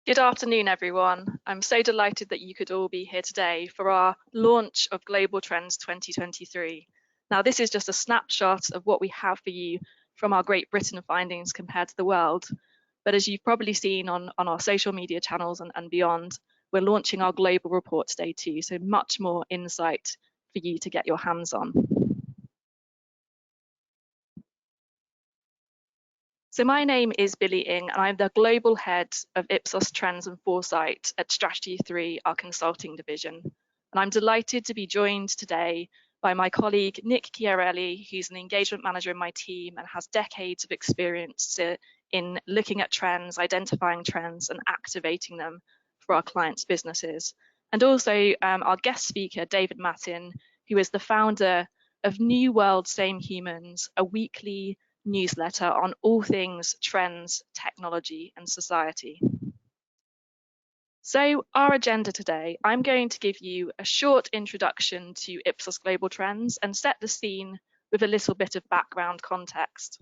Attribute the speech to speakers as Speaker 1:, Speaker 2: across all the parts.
Speaker 1: Good afternoon, everyone. I'm so delighted that you could all be here today for our launch of Global Trends 2023. Now, this is just a snapshot of what we have for you from our Great Britain findings compared to the world. But as you've probably seen on our social media channels and beyond, we're launching our global report today too, so much more insight for you to get your hands on. So my name is Billie Ing, and I'm the global head of Ipsos Trends and Foresight at Strategy 3, our consulting division. And I'm delighted to be joined today by my colleague, Nick Chiarelli, who's an engagement manager in my team and has decades of experience in looking at trends, identifying trends, and activating them for our clients' businesses. And also our guest speaker, David Mattin, who is the founder of New World Same Humans, a weekly newsletter on all things trends, technology, and society. So our agenda today, I'm going to give you a short introduction to Ipsos Global Trends and set the scene with a little bit of background context.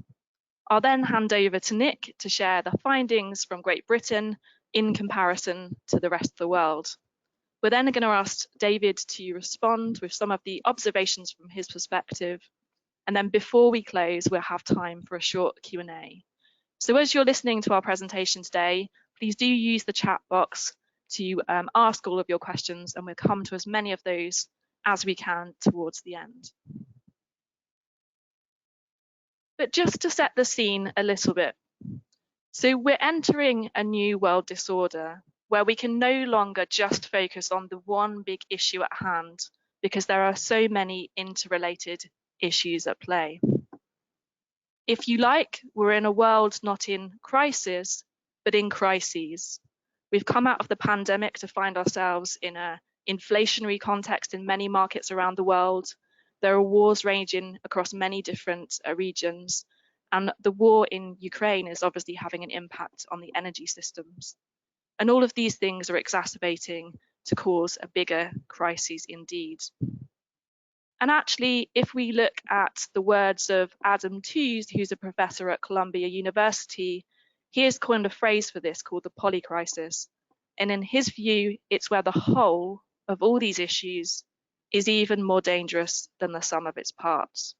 Speaker 1: I'll then hand over to Nick to share the findings from Great Britain in comparison to the rest of the world. We're then going to ask David to respond with some of the observations from his perspective. And then before we close, we'll have time for a short Q&A. So as you're listening to our presentation today, please do use the chat box to ask all of your questions, and we'll come to as many of those as we can towards the end. But just to set the scene a little bit. So we're entering a new world disorder where we can no longer just focus on the one big issue at hand because there are so many interrelated issues at play. If you like, we're in a world not in crisis, but in crises. We've come out of the pandemic to find ourselves in an inflationary context in many markets around the world. There are wars raging across many different regions, and the war in Ukraine is obviously having an impact on the energy systems. And all of these things are exacerbating to cause a bigger crisis indeed. And actually, if we look at the words of Adam Tooze, who's a professor at Columbia University, he has coined a phrase for this called the polycrisis. And in his view, it's where the whole of all these issues is even more dangerous than the sum of its parts.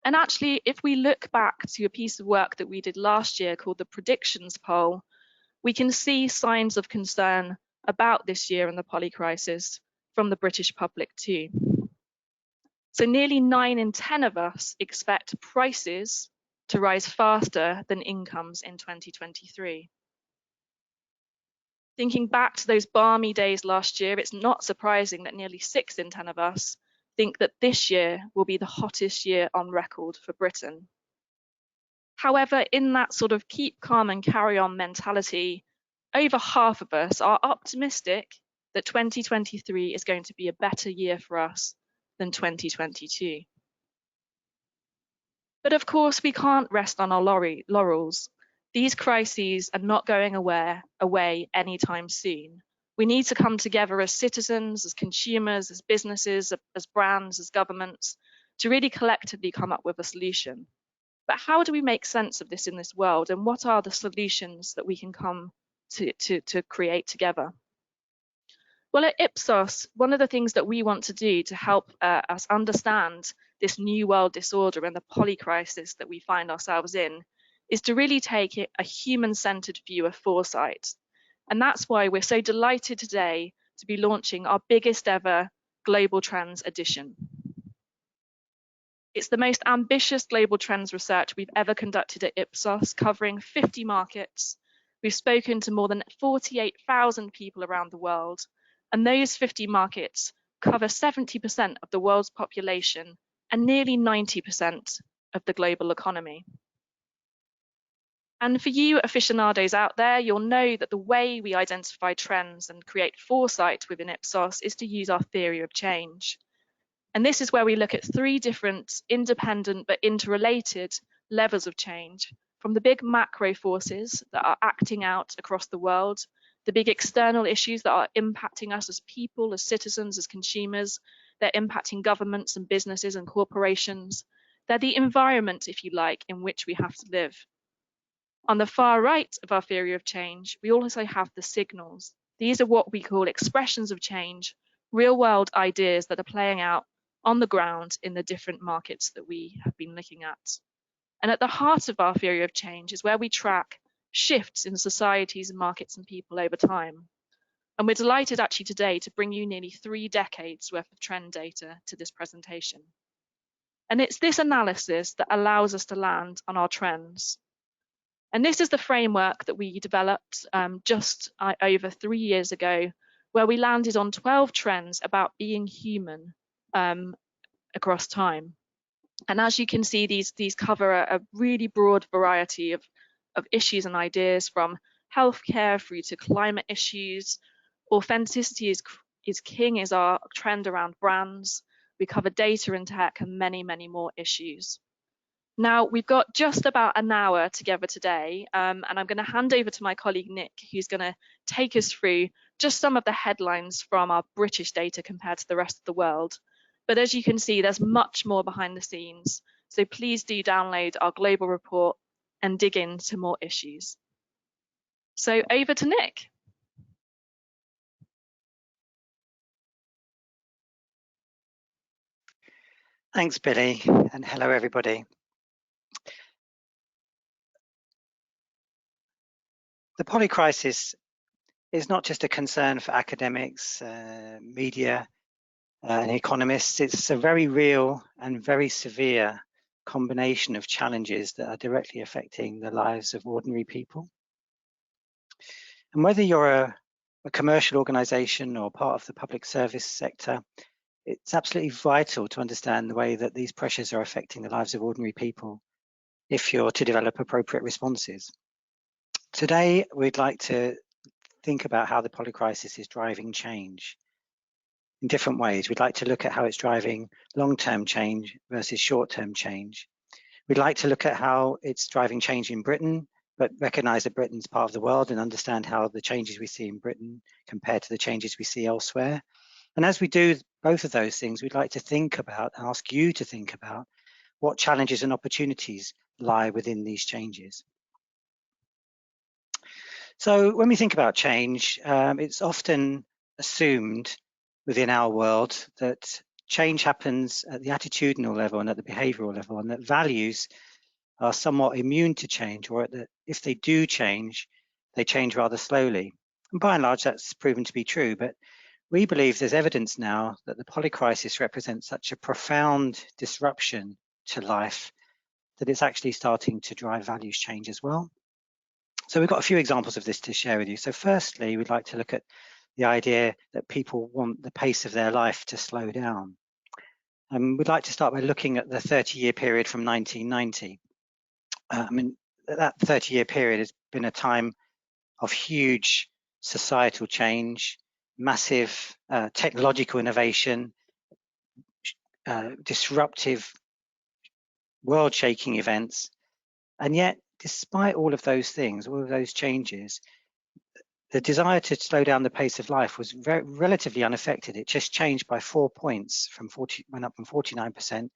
Speaker 1: And actually, if we look back to a piece of work that we did last year called the predictions poll, we can see signs of concern about this year and the polycrisis from the British public too. So nearly 9 in 10 of us expect prices to rise faster than incomes in 2023. Thinking back to those balmy days last year, it's not surprising that nearly 6 in 10 of us think that this year will be the hottest year on record for Britain. However, in that sort of keep calm and carry on mentality, over half of us are optimistic that 2023 is going to be a better year for us than 2022. But of course, we can't rest on our laurels. These crises are not going away anytime soon. We need to come together as citizens, as consumers, as businesses, as brands, as governments, to really collectively come up with a solution. But how do we make sense of this in this world, and what are the solutions that we can come to create together? Well, at Ipsos, one of the things that we want to do to help us understand this new world disorder and the polycrisis that we find ourselves in is to really take a human-centered view of foresight. And that's why we're so delighted today to be launching our biggest ever Global Trends edition. It's the most ambitious global trends research we've ever conducted at Ipsos, covering 50 markets. We've spoken to more than 48,000 people around the world, and those 50 markets cover 70% of the world's population and nearly 90% of the global economy. And for you aficionados out there, you'll know that the way we identify trends and create foresight within Ipsos is to use our theory of change. And this is where we look at 3 different independent but interrelated levels of change, from the big macro forces that are acting out across the world, the big external issues that are impacting us as people, as citizens, as consumers. They're impacting governments and businesses and corporations. They're the environment, if you like, in which we have to live. On the far right of our theory of change, we also have the signals. These are what we call expressions of change, real-world ideas that are playing out on the ground in the different markets that we have been looking at. And at the heart of our theory of change is where we track shifts in societies and markets and people over time. And we're delighted actually today to bring you nearly 3 decades worth of trend data to this presentation. And it's this analysis that allows us to land on our trends. And this is the framework that we developed just over 3 years ago, where we landed on 12 trends about being human across time. And as you can see, these cover a really broad variety of issues and ideas, from healthcare through to climate issues. Authenticity is king is our trend around brands. We cover data and tech and many, many more issues. Now, we've got just about an hour together today, and I'm going to hand over to my colleague Nick, who's going to take us through just some of the headlines from our British data compared to the rest of the world. But as you can see, there's much more behind the scenes. So please do download our global report and dig into more issues. So over to Nick.
Speaker 2: Thanks, Billy, and hello, everybody. The polycrisis is not just a concern for academics, media, and economists. It's a very real and very severe combination of challenges that are directly affecting the lives of ordinary people. And whether you're a commercial organization or part of the public service sector, it's absolutely vital to understand the way that these pressures are affecting the lives of ordinary people if you're to develop appropriate responses. Today, we'd like to think about how the polycrisis is driving change in different ways. We'd like to look at how it's driving long-term change versus short-term change. We'd like to look at how it's driving change in Britain, but recognize that Britain's part of the world and understand how the changes we see in Britain compare to the changes we see elsewhere. And as we do both of those things, we'd like to think about, ask you to think about, what challenges and opportunities lie within these changes. So when we think about change, it's often assumed within our world that change happens at the attitudinal level and at the behavioral level, and that values are somewhat immune to change, or that if they do change, they change rather slowly. And by and large, that's proven to be true, but we believe there's evidence now that the polycrisis represents such a profound disruption to life that it's actually starting to drive values change as well. So we've got a few examples of this to share with you. So firstly, we'd like to look at the idea that people want the pace of their life to slow down. And we'd like to start by looking at the 30-year period from 1990. I mean, that 30-year period has been a time of huge societal change, massive technological innovation, disruptive, world-shaking events. And yet, despite all of those things, all of those changes, the desire to slow down the pace of life was relatively unaffected. It just changed by 4 points, went up from 49%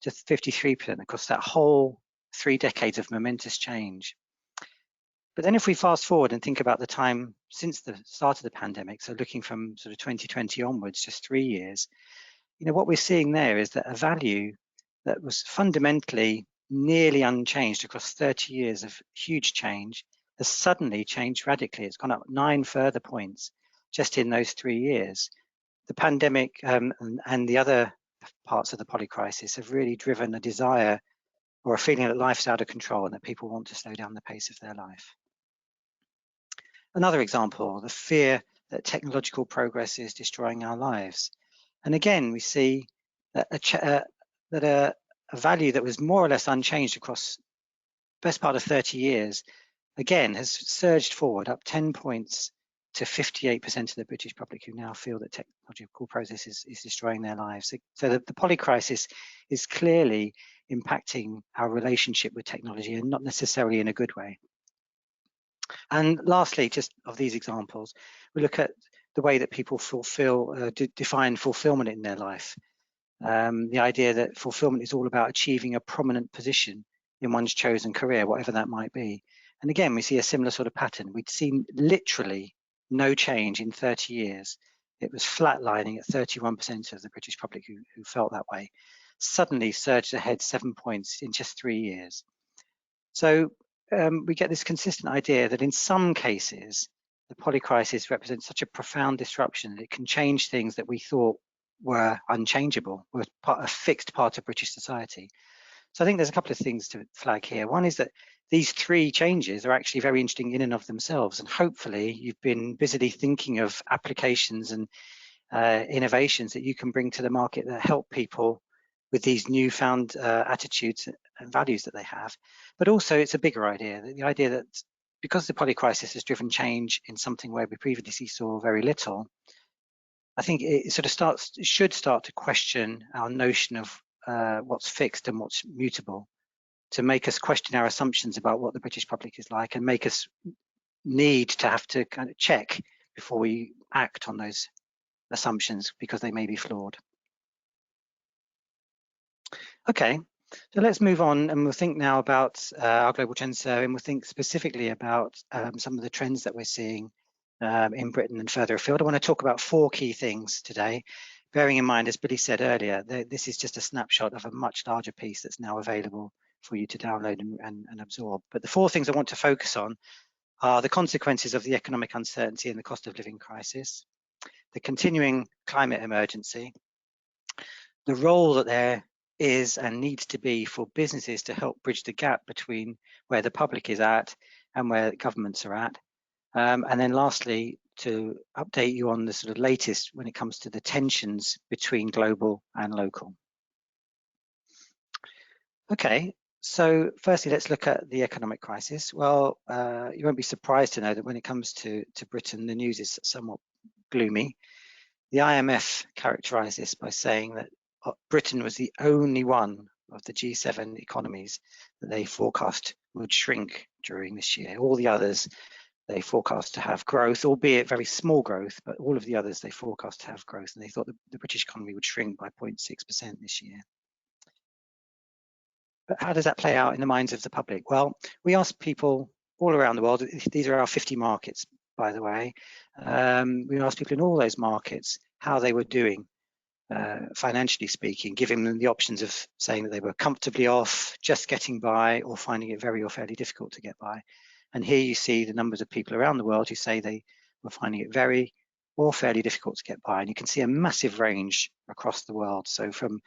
Speaker 2: to 53% across that whole 3 decades of momentous change. But then if we fast forward and think about the time since the start of the pandemic, so looking from sort of 2020 onwards, just 3 years, what we're seeing there is that a value that was fundamentally nearly unchanged across 30 years of huge change has suddenly changed radically. It's gone up 9 further points just in those 3 years. The pandemic and the other parts of the polycrisis have really driven a desire or a feeling that life's out of control and that people want to slow down the pace of their life. Another example, the fear that technological progress is destroying our lives. And again, we see that a value that was more or less unchanged across the best part of 30 years, again, has surged forward up 10 points to 58% of the British public who now feel that technological progress is destroying their lives. So the polycrisis is clearly impacting our relationship with technology, and not necessarily in a good way. And lastly, just of these examples, we look at the way that people define fulfillment in their life. The idea that fulfillment is all about achieving a prominent position in one's chosen career, whatever that might be. And again, we see a similar sort of pattern. We'd seen literally no change in 30 years. It was flatlining at 31% of the British public who felt that way. Suddenly surged ahead 7 points in just 3 years. So we get this consistent idea that in some cases, the polycrisis represents such a profound disruption that it can change things that we thought were unchangeable, were a fixed part of British society. So I think there's a couple of things to flag here. One is that these 3 changes are actually very interesting in and of themselves, and hopefully you've been busily thinking of applications and innovations that you can bring to the market that help people with these newfound attitudes and values that they have. But also it's a bigger idea, the idea that because the polycrisis has driven change in something where we previously saw very little, I think it sort of should start to question our notion of what's fixed and what's mutable, to make us question our assumptions about what the British public is like and make us need to have to kind of check before we act on those assumptions because they may be flawed. Okay, so let's move on and we'll think now about our global trend survey, and we'll think specifically about some of the trends that we're seeing in Britain and further afield. I want to talk about 4 key things today, bearing in mind, as Billy said earlier, this is just a snapshot of a much larger piece that's now available for you to download and absorb. But the 4 things I want to focus on are the consequences of the economic uncertainty and the cost of living crisis, the continuing climate emergency, the role that there is and needs to be for businesses to help bridge the gap between where the public is at and where governments are at. And then lastly, to update you on the sort of latest when it comes to the tensions between global and local. Okay, so firstly, let's look at the economic crisis. Well, you won't be surprised to know that when it comes to Britain, the news is somewhat gloomy. The IMF characterised this by saying that Britain was the only one of the G7 economies that they forecast would shrink during this year. All the others they forecast to have growth, albeit very small growth, but all of the others they forecast to have growth, and they thought the British economy would shrink by 0.6% this year. But how does that play out in the minds of the public? Well, we asked people all around the world, these are our 50 markets, by the way, we asked people in all those markets how they were doing, financially speaking, giving them the options of saying that they were comfortably off, just getting by, or finding it very or fairly difficult to get by. And here you see the numbers of people around the world who say they were finding it very or fairly difficult to get by. And you can see a massive range across the world. So from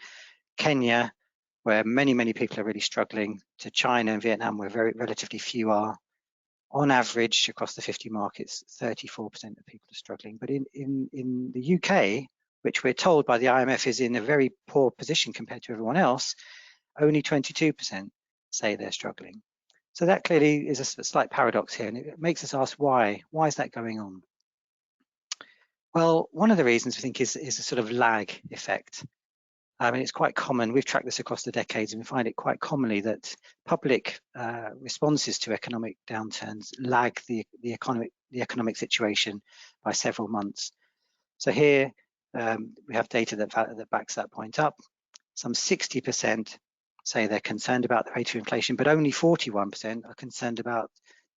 Speaker 2: Kenya, where many people are really struggling, to China and Vietnam, where relatively few are. On average, across the 50 markets, 34% of people are struggling. But in the UK, which we're told by the IMF is in a very poor position compared to everyone else, only 22% say they're struggling. So that clearly is a slight paradox here, and it makes us ask why. Why is that going on? Well, one of the reasons we think is a sort of lag effect. I mean, it's quite common. We've tracked this across the decades, and we find it quite commonly that public responses to economic downturns lag the economic situation by several months. So here we have data that backs that point up. Some 60% say they're concerned about the rate of inflation, but only 41% are concerned about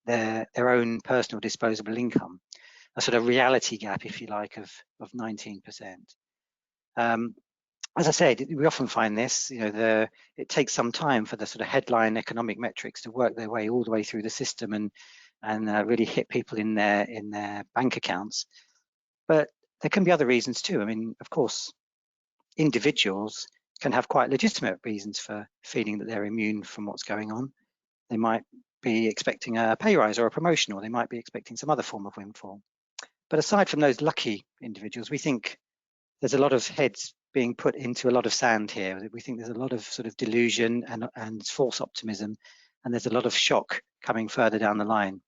Speaker 2: their own personal disposable income, a sort of reality gap, if you like, of 19%. As I said, we often find this, it takes some time for the sort of headline economic metrics to work their way all the way through the system and really hit people in their bank accounts. But there can be other reasons too. I mean, of course, individuals can have quite legitimate reasons for feeling that they're immune from what's going on. They might be expecting a pay rise or a promotion, or they might be expecting some other form of windfall. But aside from those lucky individuals, we think there's a lot of heads being put into a lot of sand here. We think there's a lot of sort of delusion and false optimism, and there's a lot of shock coming further down the line.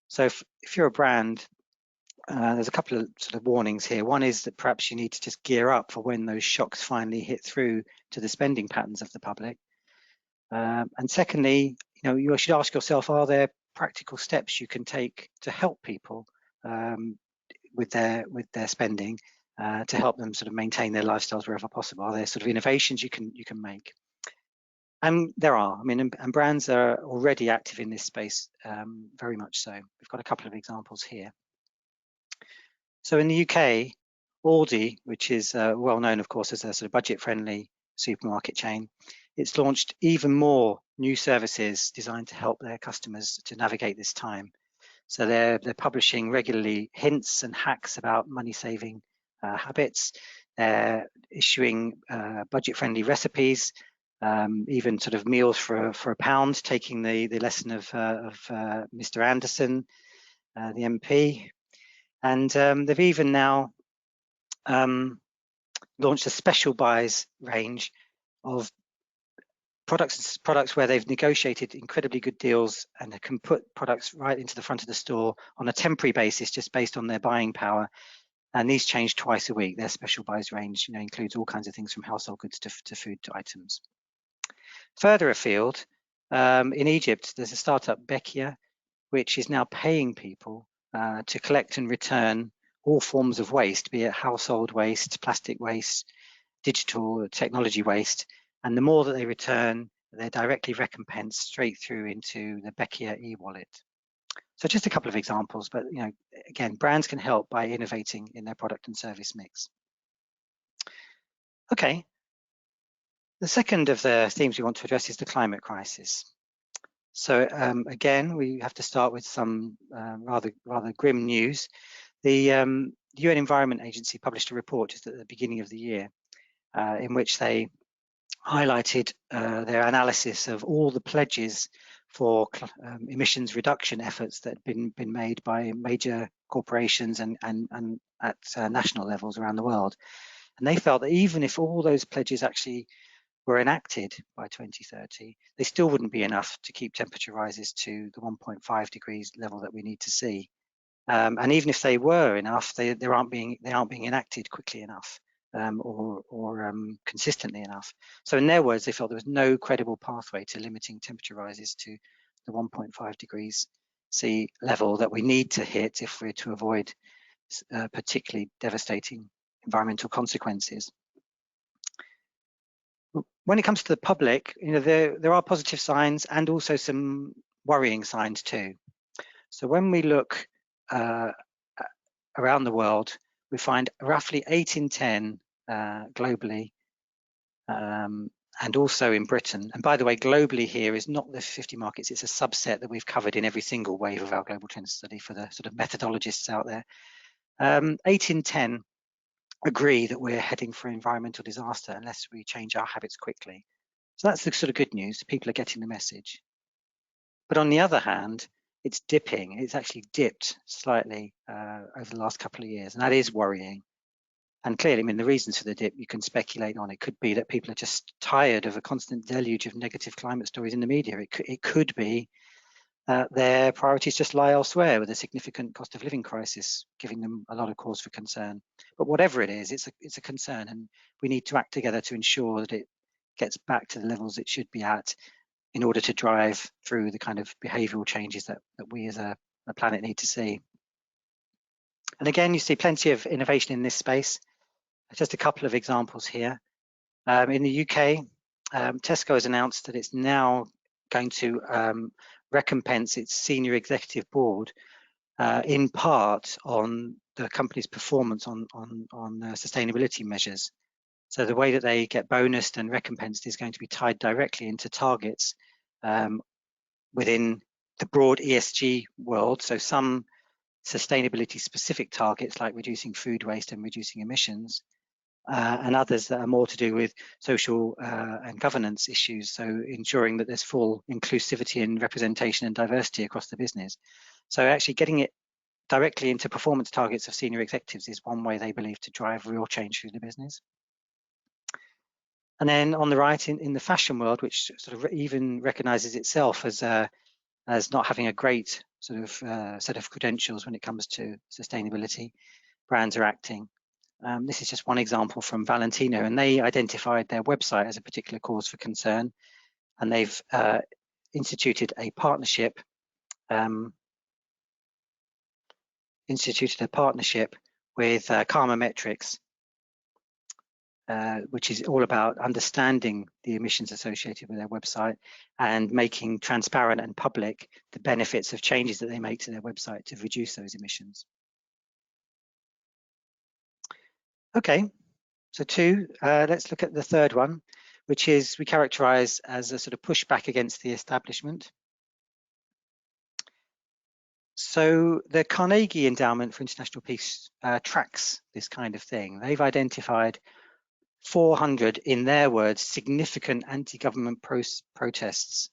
Speaker 2: So if you're a brand, there's a couple of sort of warnings here. One is that perhaps you need to just gear up for when those shocks finally hit through to the spending patterns of the public. And secondly, you should ask yourself, are there practical steps you can take to help people with their spending to help them sort of maintain their lifestyles wherever possible? Are there sort of innovations you can make? And there are, I mean, and brands are already active in this space, very much so. We've got a couple of examples here. So in the UK, Aldi, which is well known, of course, as a sort of budget-friendly supermarket chain, it's launched even more new services designed to help their customers to navigate this time. So they're publishing regularly hints and hacks about money-saving habits. They're issuing budget-friendly recipes, even sort of meals for a pound, taking the lesson of Mr. Anderson, the MP. And they've even now launched a special buys range of products where they've negotiated incredibly good deals and can put products right into the front of the store on a temporary basis, just based on their buying power. And these change twice a week. Their special buys range, includes all kinds of things from household goods to food items. Further afield, in Egypt, there's a startup, Bekia, which is now paying people to collect and return all forms of waste, be it household waste, plastic waste, digital technology waste. And the more that they return, they're directly recompensed straight through into the Bekia e-wallet. So just a couple of examples, but again, brands can help by innovating in their product and service mix. Okay, the second of the themes we want to address is the climate crisis. So again, we have to start with some rather grim news. The UN Environment Agency published a report just at the beginning of the year in which they highlighted their analysis of all the pledges for emissions reduction efforts that have been made by major corporations and at national levels around the world. And they felt that even if all those pledges actually were enacted by 2030, they still wouldn't be enough to keep temperature rises to the 1.5 degrees level that we need to see. And even if they were enough, they aren't being enacted quickly enough or consistently enough. So in their words, they felt there was no credible pathway to limiting temperature rises to the 1.5 degrees C level that we need to hit if we're to avoid particularly devastating environmental consequences. When it comes to the public, there are positive signs and also some worrying signs too. So when we look around the world, we find roughly 8 in 10 globally, and also in Britain. And by the way, globally here is not the 50 markets, it's a subset that we've covered in every single wave of our global trend study for the sort of methodologists out there. 8 in 10 agree that we're heading for environmental disaster unless we change our habits quickly. So that's the sort of good news, people are getting the message. But on the other hand, it's dipping. It's actually dipped slightly over the last couple of years, and that is worrying. And clearly, I mean, the reasons for the dip you can speculate on. It could be that people are just tired of a constant deluge of negative climate stories in the media. It could be their priorities just lie elsewhere, with a significant cost of living crisis giving them a lot of cause for concern. But whatever it is, it's a concern, and we need to act together to ensure that it gets back to the levels it should be at in order to drive through the kind of behavioural changes that we as a planet need to see. And again, you see plenty of innovation in this space. Just a couple of examples here. In the UK, Tesco has announced that it's now going to recompense its senior executive board in part on the company's performance on sustainability measures. So the way that they get bonused and recompensed is going to be tied directly into targets within the broad ESG world. So some sustainability specific targets like reducing food waste and reducing emissions, and others that are more to do with social and governance issues. So ensuring that there's full inclusivity and representation and diversity across the business. So actually getting it directly into performance targets of senior executives is one way they believe to drive real change through the business. And then on the right, in the fashion world, which sort of even recognizes itself as not having a great sort of set of credentials when it comes to sustainability, brands are acting. This is just one example from Valentino, and they identified their website as a particular cause for concern, and they've instituted a partnership with Karma Metrics which is all about understanding the emissions associated with their website and making transparent and public the benefits of changes that they make to their website to reduce those emissions. Okay, so let's look at the third one, which is we characterize as a sort of pushback against the establishment. So the Carnegie Endowment for International Peace tracks this kind of thing. They've identified 400, in their words, significant anti-government protests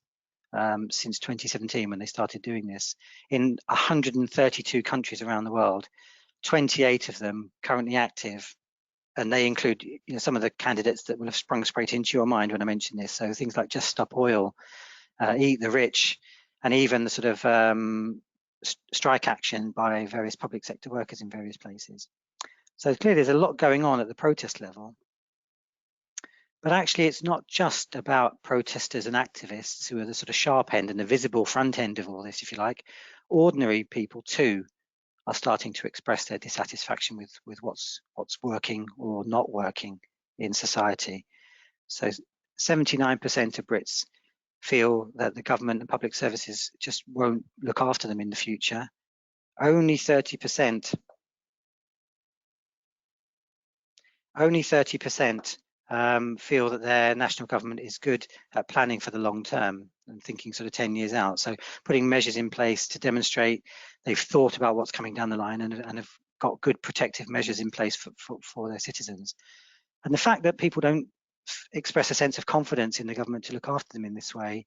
Speaker 2: since 2017 when they started doing this in 132 countries around the world, 28 of them currently active. And they include some of the candidates that will have sprung straight into your mind when I mention this. So things like Just Stop Oil, Eat the Rich, and even the sort of strike action by various public sector workers in various places. So clearly there's a lot going on at the protest level. But actually it's not just about protesters and activists who are the sort of sharp end and the visible front end of all this, if you like. Ordinary people too are starting to express their dissatisfaction with what's working or not working in society. So 79% of Brits feel that the government and public services just won't look after them in the future. Only 30% feel that their national government is good at planning for the long term and thinking sort of 10 years out. So putting measures in place to demonstrate they've thought about what's coming down the line and have got good protective measures in place for their citizens. And the fact that people don't express a sense of confidence in the government to look after them in this way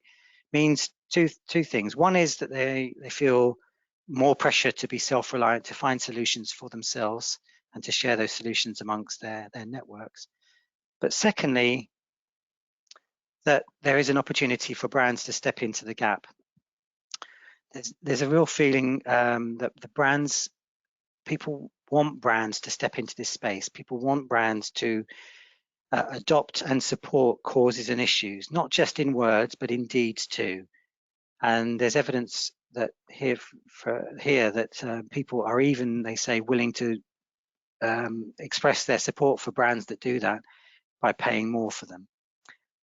Speaker 2: means two things. One is that they feel more pressure to be self-reliant, to find solutions for themselves and to share those solutions amongst their networks. But secondly, that there is an opportunity for brands to step into the gap. There's a real feeling that people want brands to step into this space. People want brands to adopt and support causes and issues, not just in words, but in deeds too. And there's evidence that here that people are even, they say, willing to express their support for brands that do that by paying more for them.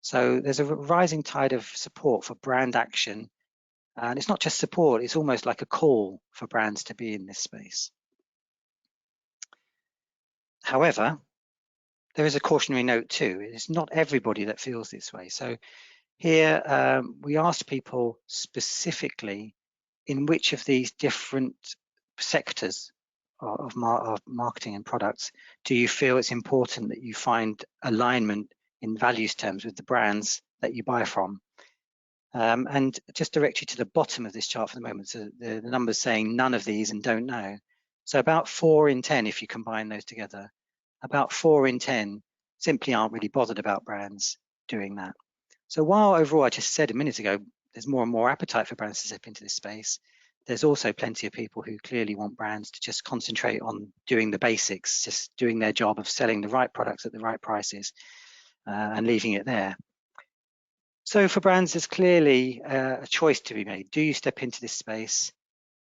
Speaker 2: So there's a rising tide of support for brand action. And it's not just support, it's almost like a call for brands to be in this space. However, there is a cautionary note too. It's not everybody that feels this way. So here we asked people specifically in which of these different sectors of marketing and products do you feel it's important that you find alignment in values terms with the brands that you buy from. And just direct you to the bottom of this chart for the moment. So the numbers saying none of these and don't know. So about 4 in 10, if you combine those together, about 4 in 10 simply aren't really bothered about brands doing that. So while overall, I just said a minute ago, there's more and more appetite for brands to step into this space, there's also plenty of people who clearly want brands to just concentrate on doing the basics, just doing their job of selling the right products at the right prices and leaving it there. So for brands, there's clearly a choice to be made. Do you step into this space?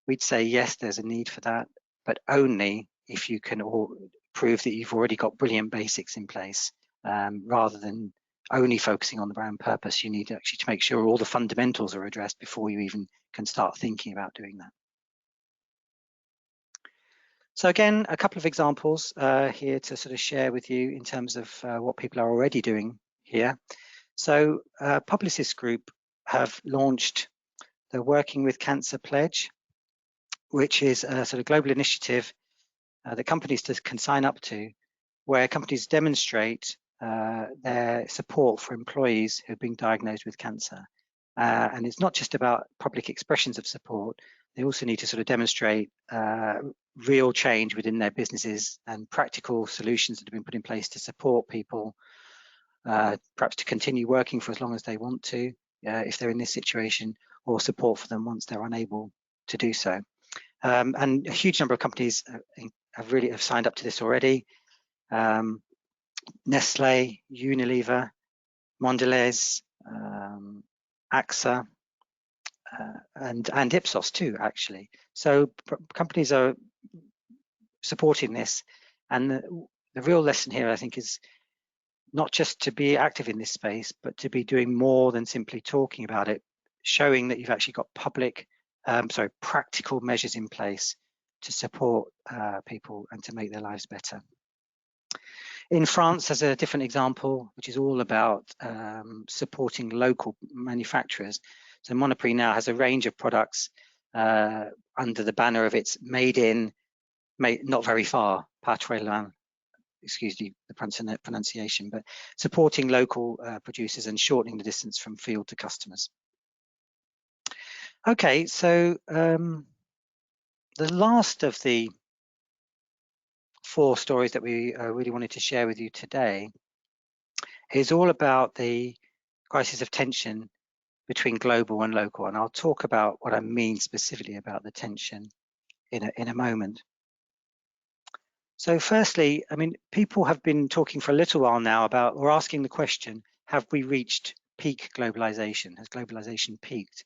Speaker 2: We'd say yes, there's a need for that, but only if you can prove that you've already got brilliant basics in place, rather than only focusing on the brand purpose. You need actually to make sure all the fundamentals are addressed before you even can start thinking about doing that. So again, a couple of examples here to sort of share with you in terms of what people are already doing here. So Publicis Group have launched the Working with Cancer Pledge, which is a sort of global initiative that companies can sign up to, where companies demonstrate their support for employees who've been diagnosed with cancer. And it's not just about public expressions of support, they also need to sort of demonstrate real change within their businesses and practical solutions that have been put in place to support people, perhaps to continue working for as long as they want to, if they're in this situation, or support for them once they're unable to do so. And a huge number of companies have signed up to this already. Nestle, Unilever, Mondelez, AXA, and Ipsos too, actually. So companies are supporting this, and the real lesson here, I think, is not just to be active in this space, but to be doing more than simply talking about it, showing that you've actually got practical measures in place to support people and to make their lives better. In France, there's a different example, which is all about supporting local manufacturers. So Monoprix now has a range of products under the banner of its not very far, pas très loin, excuse the pronunciation, but supporting local producers and shortening the distance from field to customers. Okay, so the last of the 4 stories that we really wanted to share with you today is all about the crisis of tension between global and local, and I'll talk about what I mean specifically about the tension in a moment. So firstly, I mean, people have been talking for a little while now about, or asking the question, have we reached peak globalization? Has globalization peaked?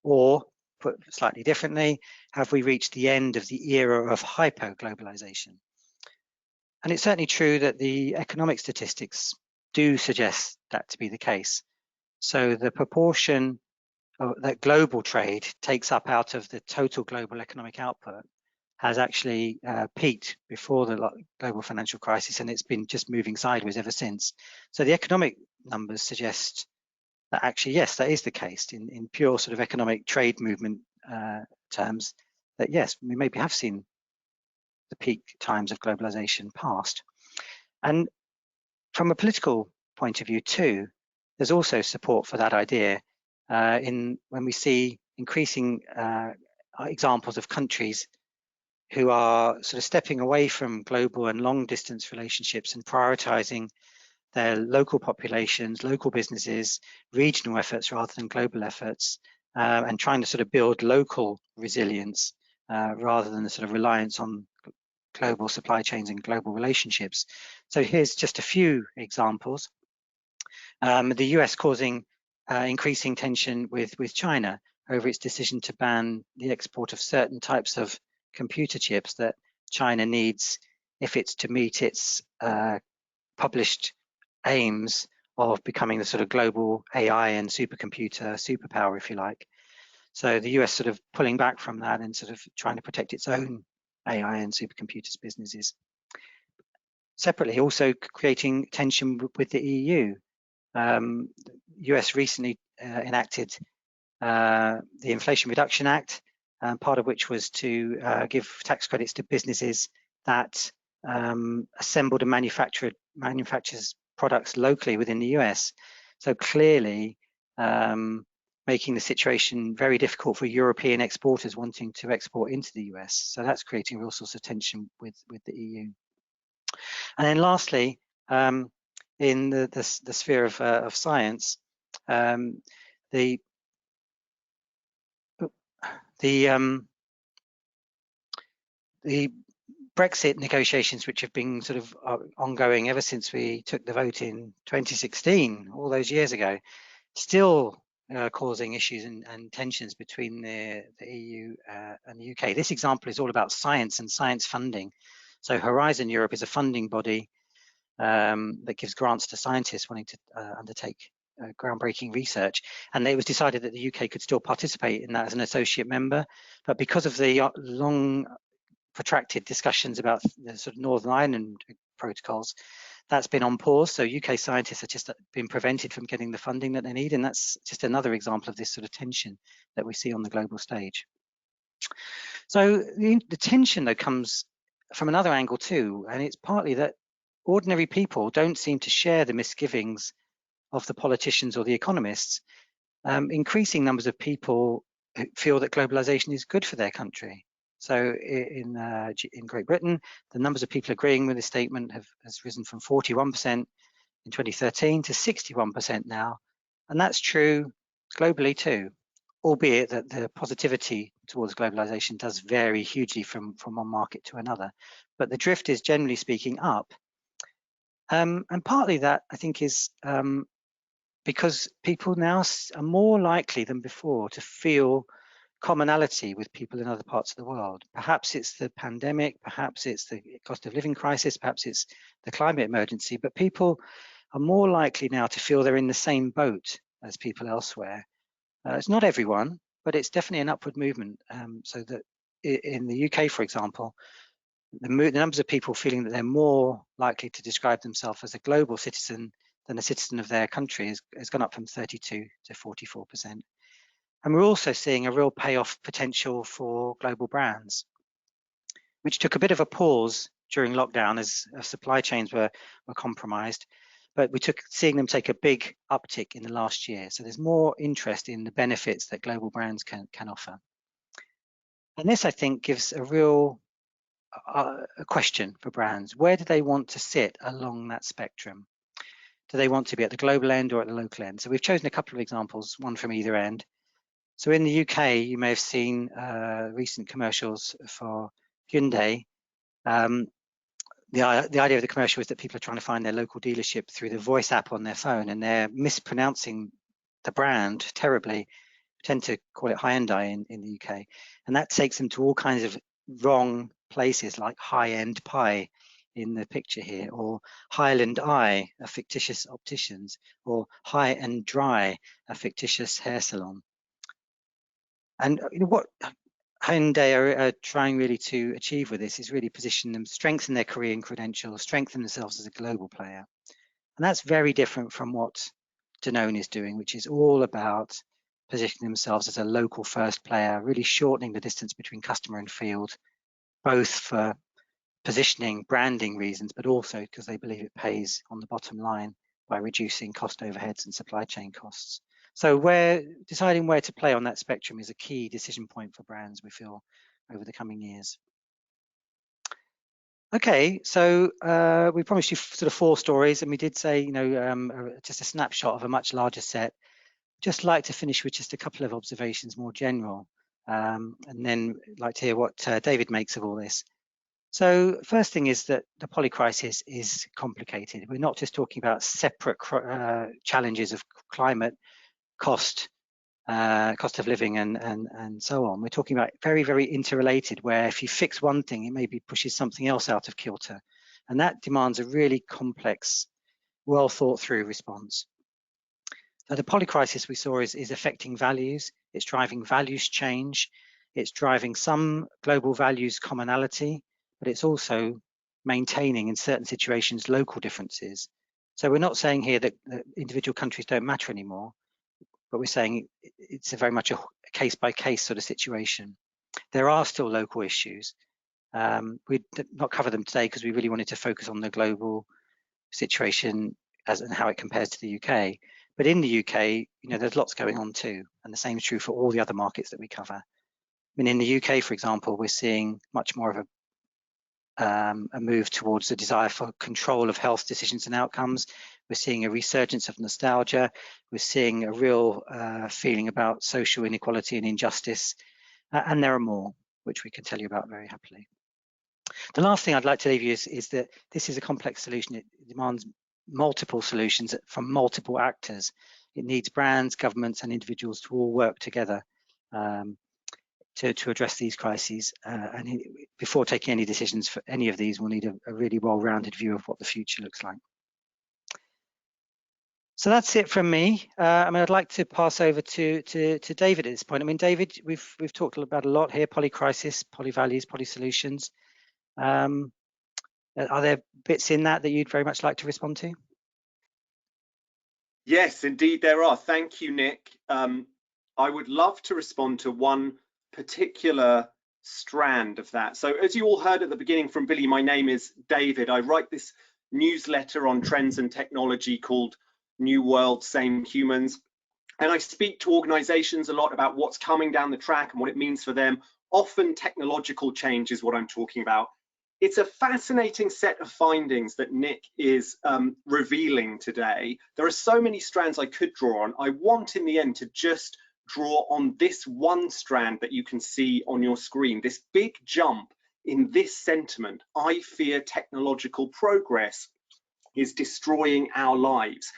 Speaker 2: Or, put slightly differently, have we reached the end of the era of hyper-globalization? And it's certainly true that the economic statistics do suggest that to be the case. So the proportion that global trade takes up out of the total global economic output has actually peaked before the global financial crisis, and it's been just moving sideways ever since. So the economic numbers suggest that actually, yes, that is the case in pure sort of economic trade movement terms, that yes, we maybe have seen the peak times of globalization past. And from a political point of view too, there's also support for that idea when we see increasing examples of countries who are sort of stepping away from global and long distance relationships and prioritizing their local populations, local businesses, regional efforts rather than global efforts, and trying to sort of build local resilience rather than the sort of reliance on global supply chains and global relationships. So here's just a few examples. The US causing increasing tension with China over its decision to ban the export of certain types of computer chips that China needs if it's to meet its published aims of becoming the sort of global AI and superpower, if you like. So the US sort of pulling back from that and sort of trying to protect its own AI and supercomputers businesses. Separately, also creating tension with the EU. US recently enacted the Inflation Reduction Act, part of which was to give tax credits to businesses that assembled and manufactures products locally within the US. So clearly making the situation very difficult for European exporters wanting to export into the US. So that's creating real sorts of tension with the EU. And then lastly, in the sphere of science, the Brexit negotiations, which have been sort of ongoing ever since we took the vote in 2016, all those years ago, still causing issues and tensions between the EU and the UK. This example is all about science and science funding. So Horizon Europe is a funding body that gives grants to scientists wanting to undertake groundbreaking research, and it was decided that the UK could still participate in that as an associate member, but because of the long protracted discussions about the sort of Northern Ireland protocols, that's been on pause. So UK scientists have just been prevented from getting the funding that they need, and that's just another example of this sort of tension that we see on the global stage. So the tension though comes from another angle too, and it's partly that ordinary people don't seem to share the misgivings of the politicians or the economists. Increasing numbers of people feel that globalization is good for their country. So in Great Britain, the numbers of people agreeing with this statement has risen from 41% in 2013 to 61% now. And that's true globally too, albeit that the positivity towards globalization does vary hugely from one market to another. But the drift is generally speaking up. And partly that, I think, is because people now are more likely than before to feel commonality with people in other parts of the world. Perhaps it's the pandemic, perhaps it's the cost of living crisis, perhaps it's the climate emergency, but people are more likely now to feel they're in the same boat as people elsewhere. It's not everyone, but it's definitely an upward movement. So that in the UK, for example, the numbers of people feeling that they're more likely to describe themselves as a global citizen than a citizen of their country has gone up from 32 to 44%. And we're also seeing a real payoff potential for global brands, which took a bit of a pause during lockdown as supply chains were compromised. But we seeing them take a big uptick in the last year. So there's more interest in the benefits that global brands can offer. And this, I think, gives a real a question for brands. Where do they want to sit along that spectrum? Do they want to be at the global end or at the local end? So we've chosen a couple of examples, one from either end. So in the UK, you may have seen recent commercials for Hyundai. The idea of the commercial is that people are trying to find their local dealership through the voice app on their phone, and they're mispronouncing the brand terribly. We tend to call it Hyundai in the UK, and that takes them to all kinds of wrong places like High-End Pie in the picture here, or Highland Eye, a fictitious opticians, or High and Dry, a fictitious hair salon. And what Hyundai are trying really to achieve with this is really position them, strengthen their Korean credentials, strengthen themselves as a global player. And that's very different from what Danone is doing, which is all about positioning themselves as a local first player, really shortening the distance between customer and field, both for positioning, branding reasons, but also because they believe it pays on the bottom line by reducing cost overheads and supply chain costs. So deciding where to play on that spectrum is a key decision point for brands, we feel, over the coming years. Okay, so we promised you sort of 4 stories, and we did say, just a snapshot of a much larger set. Just like to finish with just a couple of observations, more general, and then like to hear what David makes of all this. So first thing is that the polycrisis is complicated. We're not just talking about separate challenges of climate, cost of living, and so on. We're talking about very, very interrelated, where if you fix one thing, it maybe pushes something else out of kilter. And that demands a really complex, well thought through response. So the polycrisis we saw is affecting values. It's driving values change. It's driving some global values commonality, but it's also maintaining in certain situations local differences. So we're not saying here that individual countries don't matter anymore, but we're saying it's very much a case-by-case sort of situation. There are still local issues. We did not cover them today because we really wanted to focus on the global situation and how it compares to the UK. But in the UK, there's lots going on too, and the same is true for all the other markets that we cover. I mean, in the UK, for example, we're seeing much more of a move towards the desire for control of health decisions and outcomes. We're seeing a resurgence of nostalgia. We're seeing a real feeling about social inequality and injustice, and there are more, which we can tell you about very happily. The last thing I'd like to leave you is that this is a complex solution. It demands multiple solutions from multiple actors. It needs brands, governments, and individuals to all work together to address these crises. And before taking any decisions for any of these, we'll need a really well-rounded view of what the future looks like. So that's it from me. I mean, I'd like to pass over to David at this point. I mean, David, we've talked about a lot here: polycrisis, polyvalues, polysolutions. Are there bits in that you'd very much like to respond to?
Speaker 3: Yes, indeed there are. Thank you, Nick. I would love to respond to one particular strand of that. So as you all heard at the beginning from Billie, my name is David. I write this newsletter on trends and technology called New World, Same Humans. And I speak to organizations a lot about what's coming down the track and what it means for them. Often technological change is what I'm talking about. It's a fascinating set of findings that Nick is revealing today. There are so many strands I could draw on. I want in the end to just draw on this one strand that you can see on your screen, this big jump in this sentiment. I fear technological progress is destroying our lives.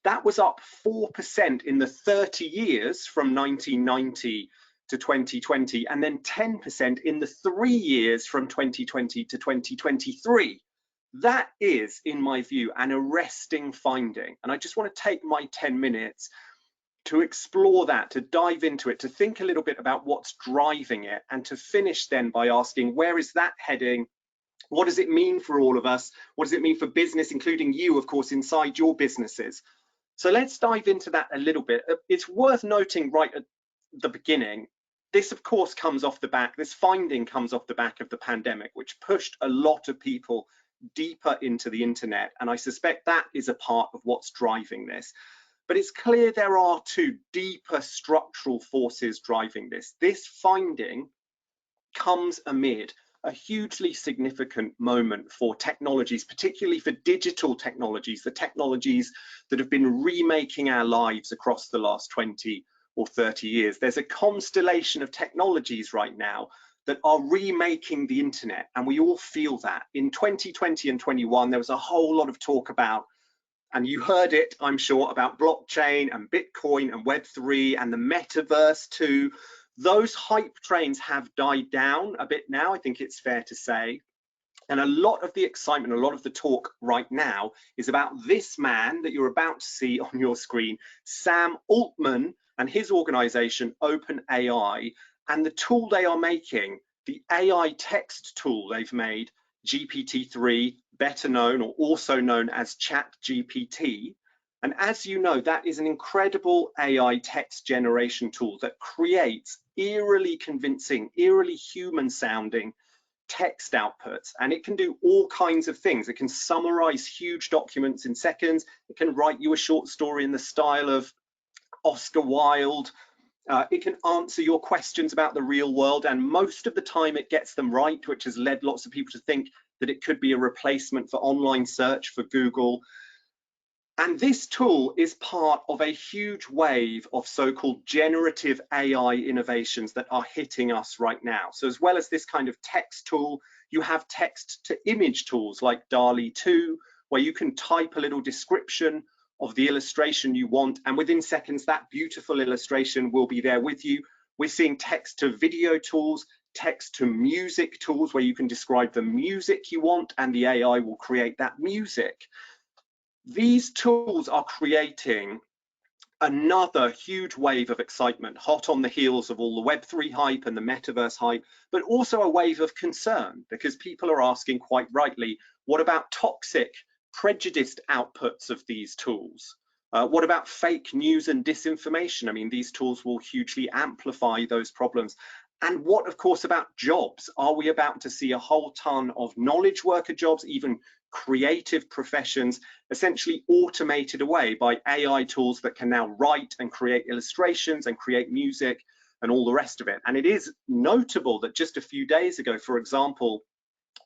Speaker 3: That was up 4% in the 30 years from 1990 to 2020, and then 10% in the 3 years from 2020 to 2023. That is, in my view, an arresting finding. And I just want to take my 10 minutes to explore that, to dive into it, to think a little bit about what's driving it, and to finish then by asking, where is that heading? What does it mean for all of us? What does it mean for business, including you, of course, inside your businesses? So let's dive into that a little bit. It's worth noting right at the beginning, this of course comes off the back, this finding comes off the back of the pandemic, which pushed a lot of people deeper into the internet. And I suspect that is a part of what's driving this. But it's clear there are two deeper structural forces driving this. This finding comes amid a hugely significant moment for technologies, particularly for digital technologies, the technologies that have been remaking our lives across the last 20 or 30 years. There's a constellation of technologies right now that are remaking the internet, and we all feel that. In 2020 and 21, there was a whole lot of talk about, and you heard it, I'm sure, about blockchain and Bitcoin and Web3 and the metaverse too. Those hype trains have died down a bit now, I think it's fair to say. And a lot of the excitement, a lot of the talk right now is about this man that you're about to see on your screen, Sam Altman, and his organization, OpenAI, and the tool they are making, the AI text tool they've made, GPT-3, better known or also known as ChatGPT. And as you know, that is an incredible AI text generation tool that creates eerily convincing, eerily human sounding text outputs. And it can do all kinds of things. It can summarize huge documents in seconds. It can write you a short story in the style of Oscar Wilde. It can answer your questions about the real world, and most of the time it gets them right, which has led lots of people to think that it could be a replacement for online search for Google. And this tool is part of a huge wave of so-called generative AI innovations that are hitting us right now. So as well as this kind of text tool, you have text to image tools like DALL-E 2, where you can type a little description of the illustration you want, and within seconds that beautiful illustration will be there with you. We're seeing text to video tools, text to music tools, where you can describe the music you want and the AI will create that music. These tools are creating another huge wave of excitement, hot on the heels of all the Web3 hype and the metaverse hype, but also a wave of concern, because people are asking quite rightly, what about toxic, prejudiced outputs of these tools? What about fake news and disinformation? I mean, these tools will hugely amplify those problems. And what, of course, about jobs? Are we about to see a whole ton of knowledge worker jobs, even creative professions, essentially automated away by AI tools that can now write and create illustrations and create music and all the rest of it? And it is notable that just a few days ago, for example,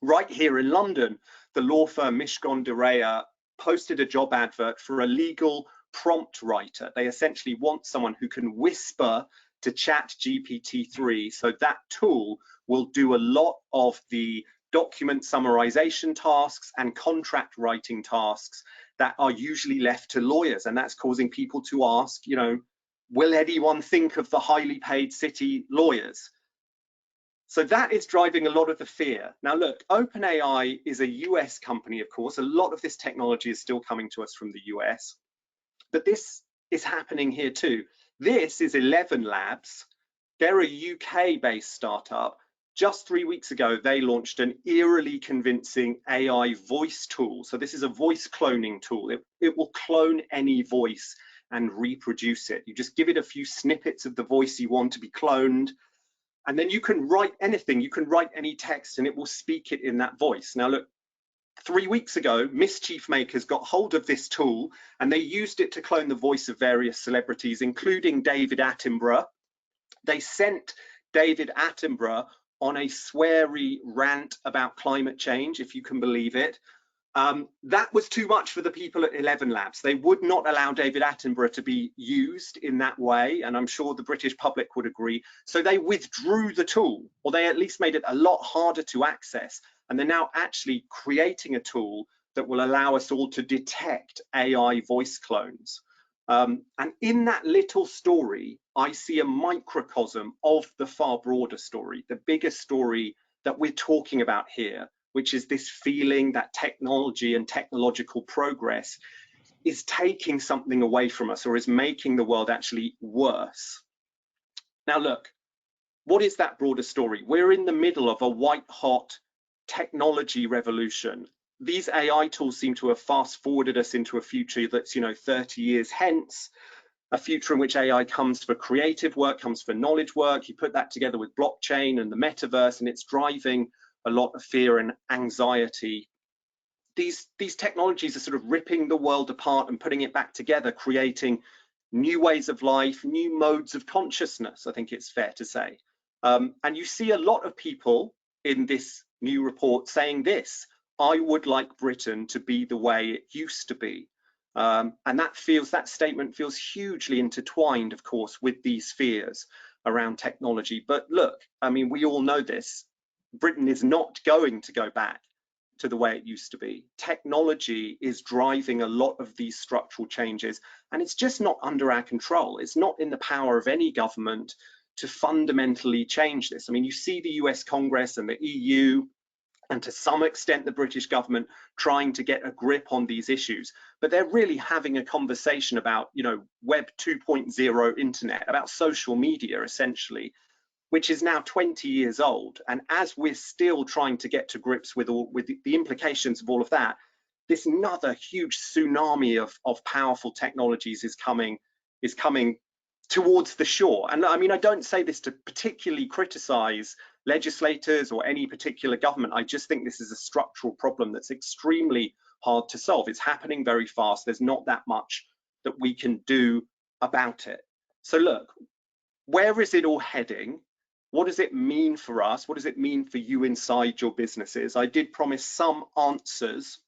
Speaker 3: right here in London, the law firm Mishcon de Reya posted a job advert for a legal prompt writer. They essentially want someone who can whisper to ChatGPT-3, so that tool will do a lot of the document summarization tasks and contract writing tasks that are usually left to lawyers. And that's causing people to ask, you know, will anyone think of the highly paid city lawyers? So that is driving a lot of the fear. Now look, OpenAI is a US company, of course. A lot of this technology is still coming to us from the US, but this is happening here too. This is 11 Labs. They're a UK-based startup. Just 3 weeks ago, they launched an eerily convincing AI voice tool. So this is a voice cloning tool. It will clone any voice and reproduce it. You just give it a few snippets of the voice you want to be cloned, and then you can write anything. You can write any text and it will speak it in that voice. Now look, 3 weeks ago, mischief makers got hold of this tool and they used it to clone the voice of various celebrities, including David Attenborough. They sent David Attenborough on a sweary rant about climate change, if you can believe it. That was too much for the people at 11 Labs. They would not allow David Attenborough to be used in that way, and I'm sure the British public would agree. So they withdrew the tool, or they at least made it a lot harder to access. And they're now actually creating a tool that will allow us all to detect AI voice clones. And in that little story, I see a microcosm of the far broader story, the bigger story that we're talking about here, which is this feeling that technology and technological progress is taking something away from us or is making the world actually worse. Now look, what is that broader story? We're in the middle of a white-hot technology revolution. These AI tools seem to have fast-forwarded us into a future that's, 30 years hence, a future in which AI comes for creative work, comes for knowledge work. You put that together with blockchain and the metaverse, and it's driving a lot of fear and anxiety. These technologies are sort of ripping the world apart and putting it back together, creating new ways of life, new modes of consciousness, I think it's fair to say. And you see a lot of people in this new report saying this: I would like Britain to be the way it used to be. And that statement feels hugely intertwined, of course, with these fears around technology. But look, I mean, we all know this. Britain is not going to go back to the way it used to be. Technology is driving a lot of these structural changes, and it's just not under our control. It's not in the power of any government to fundamentally change this. I mean, you see the US Congress and the EU, and to some extent the British government, trying to get a grip on these issues, but they're really having a conversation about, Web 2.0 internet, about social media essentially, which is now 20 years old. And as we're still trying to get to grips with the implications of all of that, this another huge tsunami of powerful technologies is coming towards the shore. And I mean, I don't say this to particularly criticize legislators or any particular government. I just think this is a structural problem that's extremely hard to solve. It's happening very fast. There's not that much that we can do about it. So look, where is it all heading? What does it mean for us? What does it mean for you inside your businesses? I did promise some answers.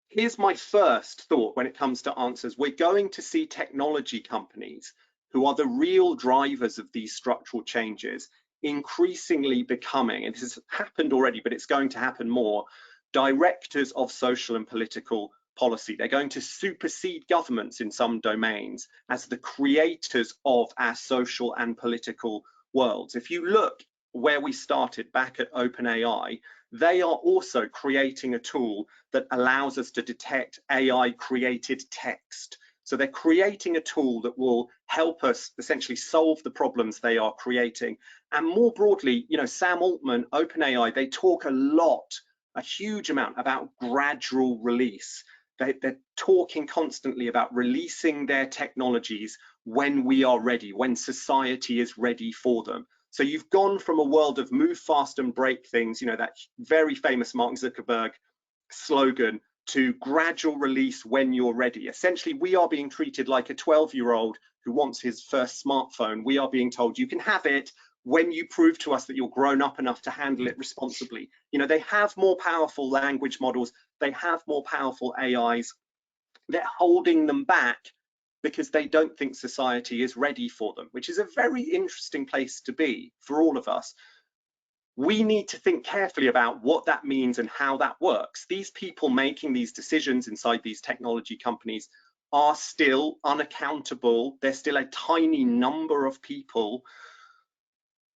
Speaker 3: Here's my first thought when it comes to answers. We're going to see technology companies, who are the real drivers of these structural changes, increasingly becoming, and this has happened already, but it's going to happen more, directors of social and political policy. They're going to supersede governments in some domains as the creators of our social and political worlds. If you look where we started back at OpenAI, they are also creating a tool that allows us to detect AI created text. So they're creating a tool that will help us essentially solve the problems they are creating. And more broadly, Sam Altman, OpenAI, they talk a huge amount about gradual release. They're talking constantly about releasing their technologies when we are ready, when society is ready for them. So you've gone from a world of move fast and break things, that very famous Mark Zuckerberg slogan, to gradual release when you're ready. Essentially, we are being treated like a 12-year-old who wants his first smartphone. We are being told you can have it when you prove to us that you're grown up enough to handle it responsibly. They have more powerful language models. They have more powerful AIs. They're holding them back because they don't think society is ready for them, which is a very interesting place to be for all of us. We need to think carefully about what that means and how that works. These people making these decisions inside these technology companies are still unaccountable. They're still a tiny number of people.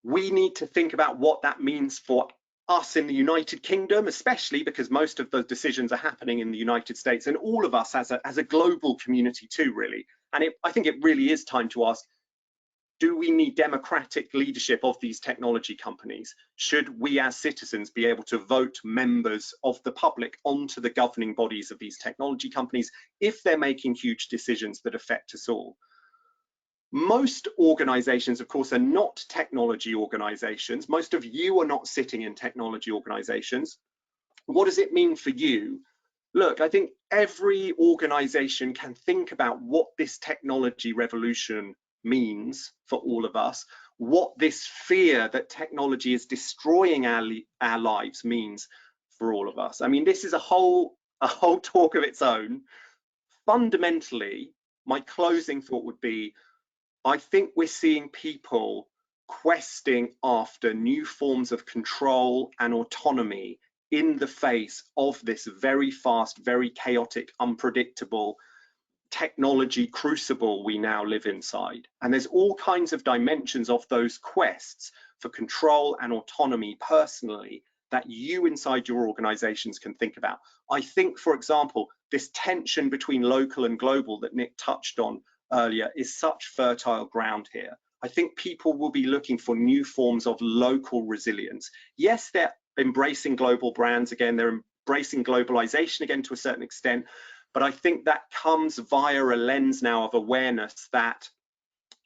Speaker 3: We need to think about what that means for us in the United Kingdom, especially because most of those decisions are happening in the United States, and all of us as a global community too, really. And I think it really is time to ask, do we need democratic leadership of these technology companies? Should we as citizens be able to vote members of the public onto the governing bodies of these technology companies if they're making huge decisions that affect us all? Most organizations, of course, are not technology organizations. Most of you are not sitting in technology organizations. What does it mean for you? Look, I think every organization can think about what this technology revolution means for all of us, what this fear that technology is destroying our lives means for all of us. I mean, this is a whole talk of its own. Fundamentally, my closing thought would be, I think we're seeing people questing after new forms of control and autonomy in the face of this very fast, very chaotic, unpredictable technology crucible we now live inside. And there's all kinds of dimensions of those quests for control and autonomy personally that you inside your organizations can think about. I think, for example, this tension between local and global that Nick touched on earlier is such fertile ground here. I think people will be looking for new forms of local resilience. Yes, they're embracing global brands again, they're embracing globalization again to a certain extent, but I think that comes via a lens now of awareness that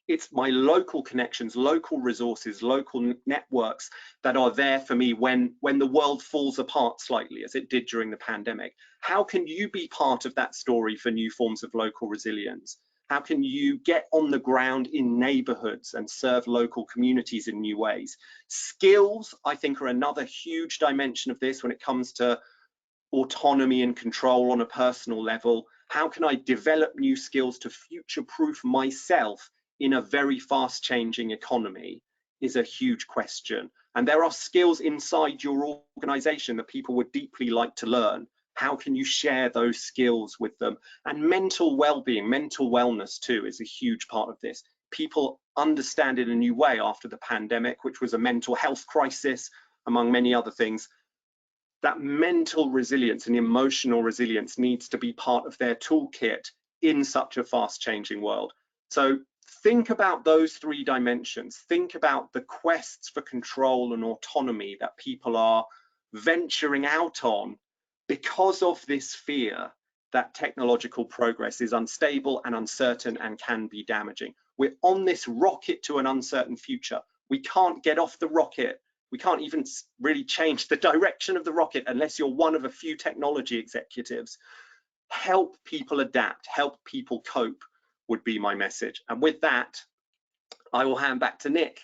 Speaker 3: it's my local connections, local resources, local networks that are there for me when the world falls apart slightly, as it did during the pandemic. How can you be part of that story for new forms of local resilience? How can you get on the ground in neighborhoods and serve local communities in new ways? Skills, I think, are another huge dimension of this when it comes to autonomy and control on a personal level. How can I develop new skills to future-proof myself in a very fast changing economy is a huge question. And there are skills inside your organization that people would deeply like to learn. How can you share those skills with them? And mental well-being, mental wellness too, is a huge part of this. People understand in a new way after the pandemic, which was a mental health crisis, among many other things. That mental resilience and emotional resilience needs to be part of their toolkit in such a fast changing world. So think about those three dimensions. Think about the quests for control and autonomy that people are venturing out on because of this fear that technological progress is unstable and uncertain and can be damaging. We're on this rocket to an uncertain future. We can't get off the rocket. We can't even really change the direction of the rocket unless you're one of a few technology executives. Help people adapt, help people cope would be my message. And with that, I will hand back to Nick.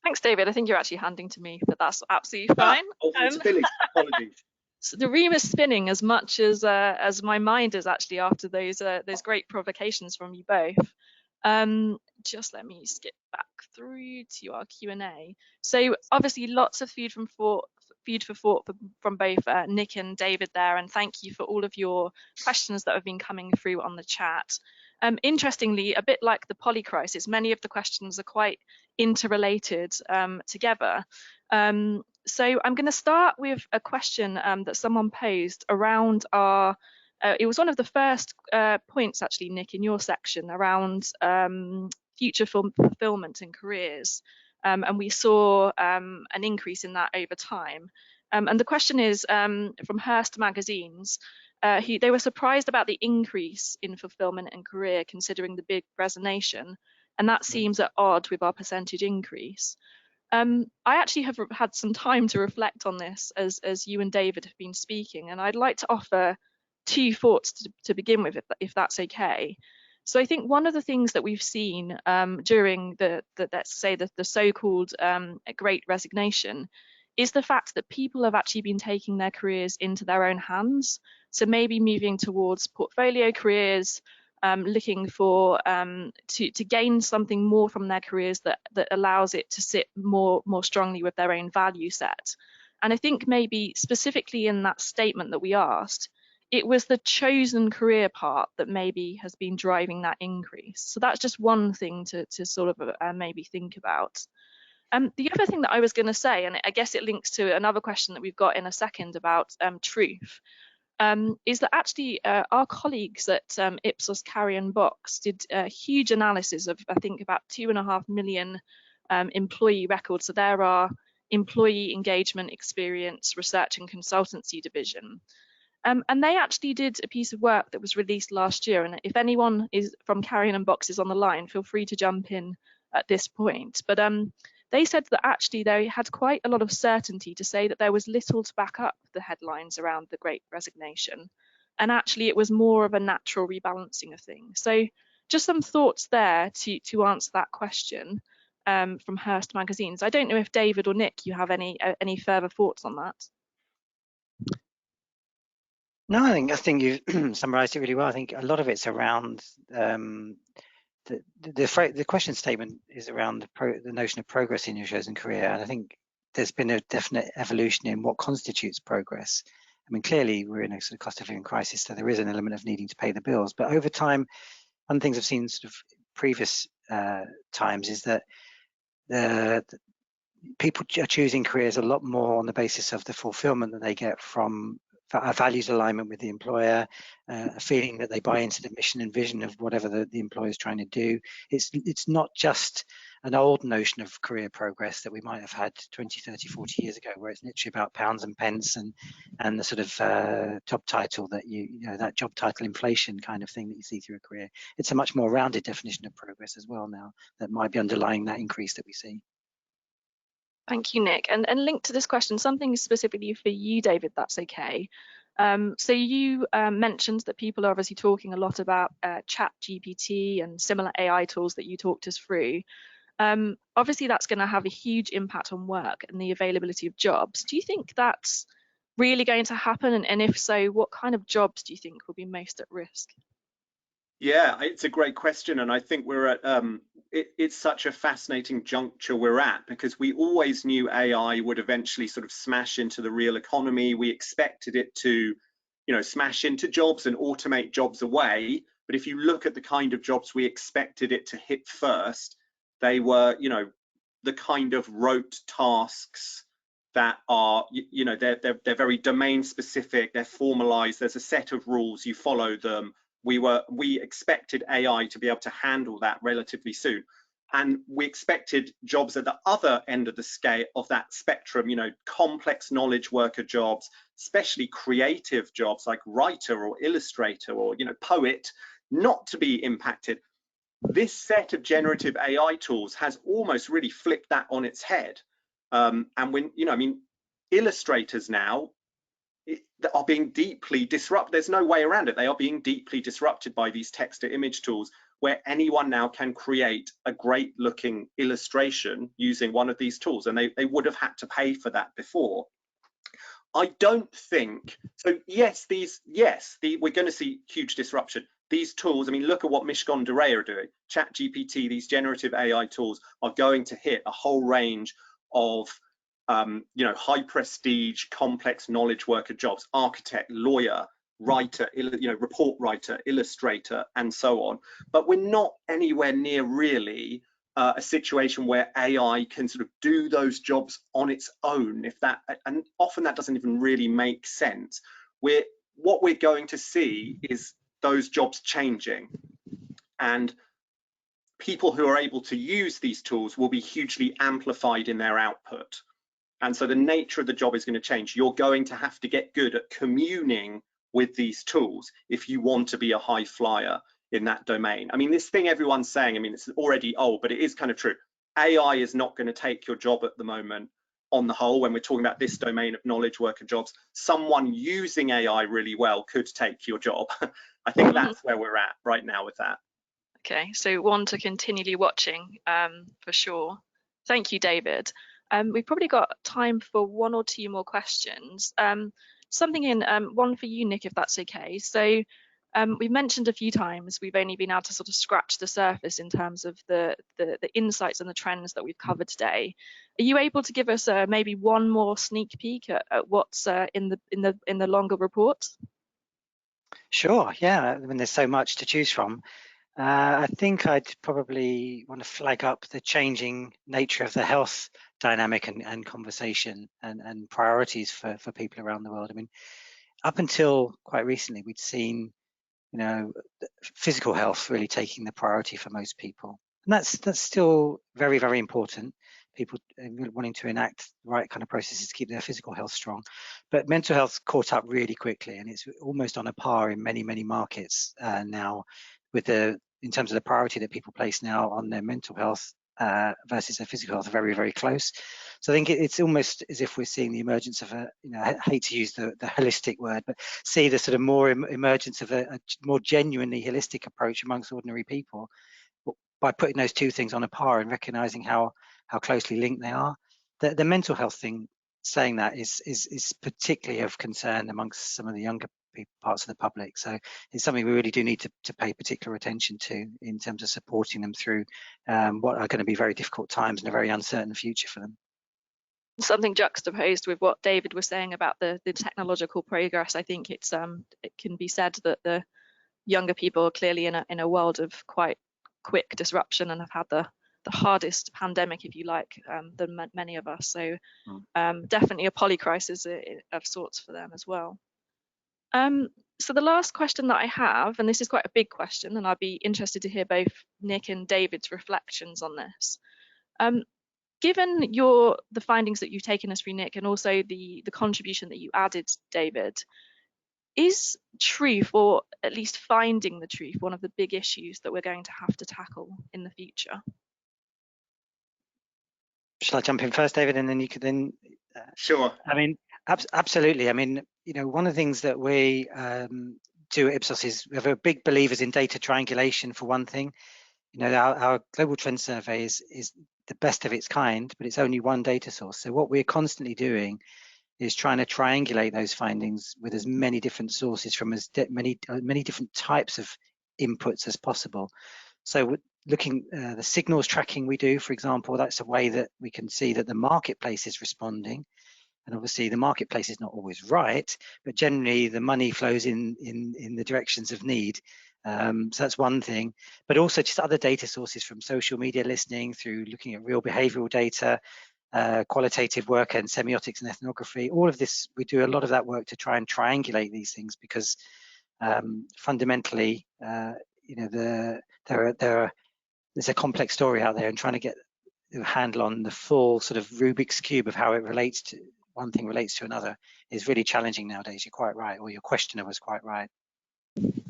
Speaker 1: Thanks, David. I think you're actually handing to me, but that's absolutely fine.
Speaker 3: Apologies.
Speaker 1: So the room is spinning as much as my mind is actually after those great provocations from you both. Just let me skip back through to our Q&A. So obviously lots of food for thought from both Nick and David there, and thank you for all of your questions that have been coming through on the chat. Interestingly, a bit like the poly crisis, many of the questions are quite interrelated together. So I'm going to start with a question that someone posed around our, it was one of the first points actually, Nick, in your section around future fulfillment in careers. And we saw an increase in that over time. And the question is from Hearst Magazines, they were surprised about the increase in fulfillment and career considering the big resignation, and that seems at odds with our percentage increase. I actually have had some time to reflect on this as you and David have been speaking, and I'd like to offer two thoughts to begin with, if that's okay. So I think one of the things that we've seen during let's say the so-called Great Resignation is the fact that people have actually been taking their careers into their own hands. So maybe moving towards portfolio careers, looking for to gain something more from their careers that allows it to sit more strongly with their own value set. And I think maybe specifically in that statement that we asked, it was the chosen career part that maybe has been driving that increase. So that's just one thing to sort of maybe think about. The other thing that I was going to say, and I guess it links to another question that we've got in a second about truth, is that actually our colleagues at Ipsos Carry and Box did a huge analysis of, I think, about 2.5 million employee records. So there are employee engagement, experience, research and consultancy division. And they actually did a piece of work that was released last year. And if anyone is from Carry and Box is on the line, feel free to jump in at this point. But they said that actually they had quite a lot of certainty to say that there was little to back up the headlines around the Great Resignation. And actually it was more of a natural rebalancing of things. So just some thoughts there to answer that question from Hearst Magazines. I don't know if David or Nick, you have any further thoughts on that?
Speaker 2: No, I think you've summarised it really well. I think a lot of it's around the question statement is around the notion of progress in your chosen career, and I think there's been a definite evolution in what constitutes progress. I mean, clearly we're in a sort of cost of living crisis, so there is an element of needing to pay the bills. But over time, one of the things I've seen sort of previous times is that the people are choosing careers a lot more on the basis of the fulfillment that they get from a values alignment with the employer, a feeling that they buy into the mission and vision of whatever the employer is trying to do. It's not just an old notion of career progress that we might have had 20, 30, 40 years ago, where it's literally about pounds and pence and the sort of job title that you know, that job title inflation kind of thing that you see through a career. It's a much more rounded definition of progress as well now that might be underlying that increase that we see.
Speaker 1: Thank you, Nick. And linked to this question, something specifically for you, David, that's okay. So you mentioned that people are obviously talking a lot about Chat GPT and similar AI tools that you talked us through. Obviously, that's going to have a huge impact on work and the availability of jobs. Do you think that's really going to happen? And if so, what kind of jobs do you think will be most at risk?
Speaker 3: Yeah, it's a great question, and I think we're at it's such a fascinating juncture we're at, because we always knew AI would eventually sort of smash into the real economy. We expected it to, you know, smash into jobs and automate jobs away. But if you look at the kind of jobs we expected it to hit first, they were, you know, the kind of rote tasks that are, you know, they're very domain specific, they're formalized, there's a set of rules, you follow them. We expected AI to be able to handle that relatively soon, and we expected jobs at the other end of the scale of that spectrum, you know, complex knowledge worker jobs, especially creative jobs like writer or illustrator or, you know, poet, not to be impacted. This set of generative AI tools has almost really flipped that on its head. And when, you know, I mean, illustrators now are being deeply disrupted. There's no way around it. They are being deeply disrupted by these text to image tools, where anyone now can create a great looking illustration using one of these tools, and they would have had to pay for that before. I don't think so. Yes, we're going to see huge disruption. These tools, I mean, look at what Mishcon Duray are doing. Chat GPT, these generative AI tools are going to hit a whole range of you know, high prestige, complex knowledge worker jobs, architect, lawyer, writer, you know, report writer, illustrator, and so on. But we're not anywhere near really a situation where AI can sort of do those jobs on its own, if that, and often that doesn't even really make sense. What we're going to see is those jobs changing, and people who are able to use these tools will be hugely amplified in their output. And so the nature of the job is going to change. You're going to have to get good at communing with these tools if you want to be a high flyer in that domain. I mean, this thing everyone's saying, I mean, it's already old, but it is kind of true. AI is not going to take your job at the moment on the whole. When we're talking about this domain of knowledge worker jobs, someone using AI really well could take your job. I think that's where we're at right now with that.
Speaker 1: Okay, so one to continually watching for sure. Thank you, David. We've probably got time for one or two more questions. Something in one for you, Nick, if that's okay. So we've mentioned a few times we've only been able to sort of scratch the surface in terms of the insights and the trends that we've covered today. Are you able to give us maybe one more sneak peek at what's in the longer report?
Speaker 2: Sure, yeah. I mean, there's so much to choose from. I think I'd probably want to flag up the changing nature of the health dynamic and conversation and priorities for people around the world. I mean, up until quite recently, we'd seen, you know, physical health really taking the priority for most people. And that's still very, very important. People wanting to enact the right kind of processes to keep their physical health strong. But mental health caught up really quickly, and it's almost on a par in many, many markets now, with in terms of the priority that people place now on their mental health versus their physical health, very, very close. So I think it's almost as if we're seeing the emergence of I hate to use the holistic word, but see the sort of more emergence of a more genuinely holistic approach amongst ordinary people by putting those two things on a par and recognizing how closely linked they are. The mental health thing, saying that is particularly of concern amongst some of the younger parts of the public. So it's something we really do need to pay particular attention to in terms of supporting them through what are going to be very difficult times and a very uncertain future for them.
Speaker 1: Something juxtaposed with what David was saying about the technological progress, I think it can be said that the younger people are clearly in a world of quite quick disruption and have had the hardest pandemic, if you like, than many of us. So definitely a polycrisis of sorts for them as well. So the last question that I have, and this is quite a big question, and I'd be interested to hear both Nick and David's reflections on this. Given the findings that you've taken us through, Nick, and also the contribution that you added, David, is truth, or at least finding the truth, one of the big issues that we're going to have to tackle in the future?
Speaker 2: Shall I jump in first, David, and then you could then?
Speaker 3: Sure.
Speaker 2: I mean, absolutely. I mean, one of the things that we do at Ipsos is we're big believers in data triangulation, for one thing. Our global trend survey is the best of its kind, but it's only one data source. So what we're constantly doing is trying to triangulate those findings with as many different sources from as many different types of inputs as possible. So looking the signals tracking we do, for example, that's a way that we can see that the marketplace is responding. And obviously the marketplace is not always right, but generally the money flows in the directions of need. So that's one thing, but also just other data sources from social media listening, through looking at real behavioral data, qualitative work and semiotics and ethnography. All of this, we do a lot of that work to try and triangulate these things, because fundamentally, there's a complex story out there, and trying to get a handle on the full sort of Rubik's Cube of how it relates to one thing relates to another is really challenging nowadays. You're quite right, or your questioner was quite right.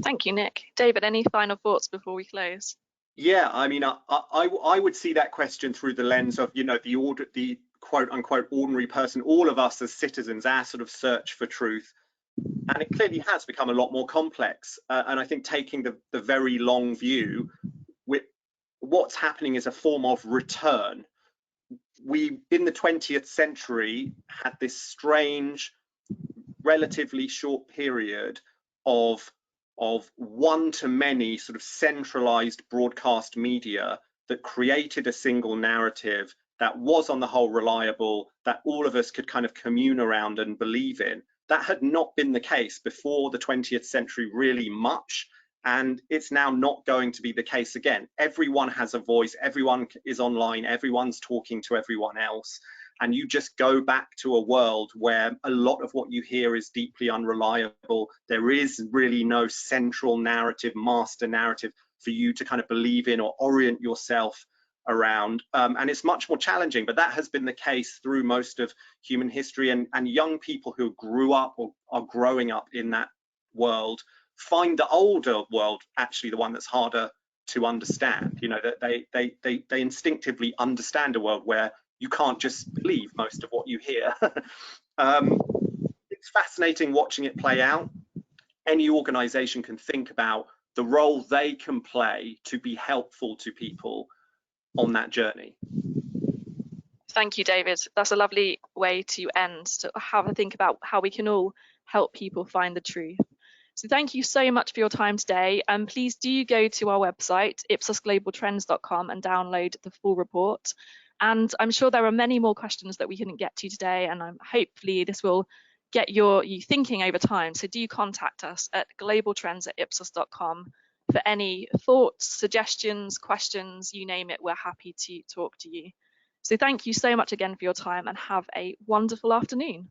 Speaker 1: Thank you, Nick. David, any final thoughts before we close?
Speaker 3: Yeah, I mean, I would see that question through the lens of, the quote unquote ordinary person, all of us as citizens, our sort of search for truth. And it clearly has become a lot more complex. And I think taking the very long view, what's happening is a form of return. We, in the 20th century, had this strange, relatively short period of one-to-many sort of centralized broadcast media that created a single narrative that was on the whole reliable, that all of us could kind of commune around and believe in. That had not been the case before the 20th century really much, and it's now not going to be the case again. Everyone has a voice, everyone is online, everyone's talking to everyone else. And you just go back to a world where a lot of what you hear is deeply unreliable. There is really no central narrative, master narrative for you to kind of believe in or orient yourself around. And it's much more challenging, but that has been the case through most of human history. And young people who grew up or are growing up in that world find the older world actually the one that's harder to understand. That they instinctively understand a world where you can't just believe most of what you hear. It's fascinating watching it play out. Any organization can think about the role they can play to be helpful to people on that journey.
Speaker 1: Thank you, David. That's a lovely way to end, to have a think about how we can all help people find the truth. So thank you so much for your time today. Please do go to our website, ipsosglobaltrends.com, and download the full report. And I'm sure there are many more questions that we couldn't get to today, and hopefully this will get you thinking over time. So do contact us at globaltrends@ipsos.com for any thoughts, suggestions, questions, you name it, we're happy to talk to you. So thank you so much again for your time, and have a wonderful afternoon.